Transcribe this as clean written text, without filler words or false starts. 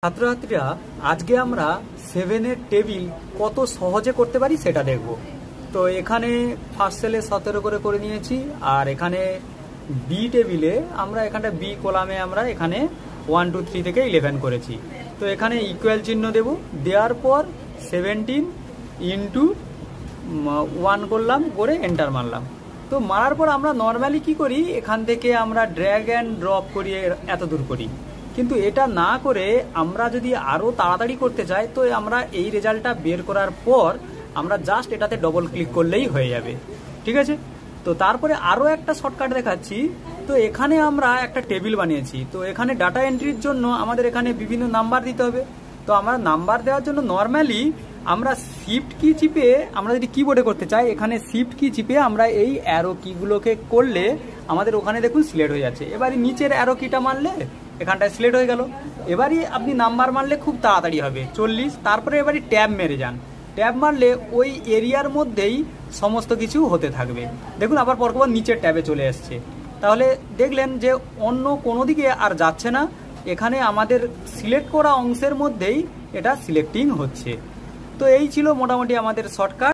ছাত্রছাত্রীরা আজকে আমরা 7 এর টেবিল কত সহজে করতে পারি সেটা দেখব। তো এখানে ফার্স্ট সেলে 17 করে নিয়েছি, আর এখানে বি টেবিলে আমরা এখানটা বি কলামে আমরা এখানে 1 2 3 থেকে 11 করেছি। তো এখানে ইকুয়াল চিহ্ন দেব, দেওয়ার পর 17 ইন্টু 1 করলাম, করে এন্টার মারলাম। তো মারার পর আমরা নর্মালি কি করি, এখান থেকে আমরা ড্র্যাগ অ্যান্ড ড্রপ করিয়ে এত দূর করি, কিন্তু এটা না করে আমরা যদি আরও তাড়াতাড়ি করতে চাই তো আমরা এই রেজাল্টটা বের করার পর আমরা জাস্ট এটাতে ডবল ক্লিক করলেই হয়ে যাবে। ঠিক আছে, তো তারপরে আরও একটা শর্টকাট দেখাচ্ছি। তো এখানে আমরা একটা টেবিল বানিয়েছি, তো এখানে ডাটা এন্ট্রির জন্য আমাদের এখানে বিভিন্ন নাম্বার দিতে হবে। তো আমরা নাম্বার দেওয়ার জন্য নর্মালি আমরা শিফট কি চিপে, আমরা যদি কিবোর্ডে করতে চাই এখানে শিফট কি চিপে আমরা এই অ্যারো কিগুলোকে করলে আমাদের ওখানে দেখুন সিলেক্ট হয়ে যাচ্ছে। এবারে নিচের অ্যারো কিটা মারলে এখানটায় সিলেক্ট হয়ে গেল। এবারই আপনি নাম্বার মারলে খুব তাড়াতাড়ি হবে 40। তারপরে এবারই ট্যাব মেরে যান, ট্যাব মারলে ওই এরিয়ার মধ্যেই সমস্ত কিছু হতে থাকবে। দেখুন আবার পরপর নিচের ট্যাবে চলে এসছে। তাহলে দেখলেন যে অন্য কোনো দিকে আর যাচ্ছে না, এখানে আমাদের সিলেক্ট করা অংশের মধ্যেই এটা সিলেক্টিং হচ্ছে। তো এই ছিল মোটামুটি আমাদের শর্টকাট।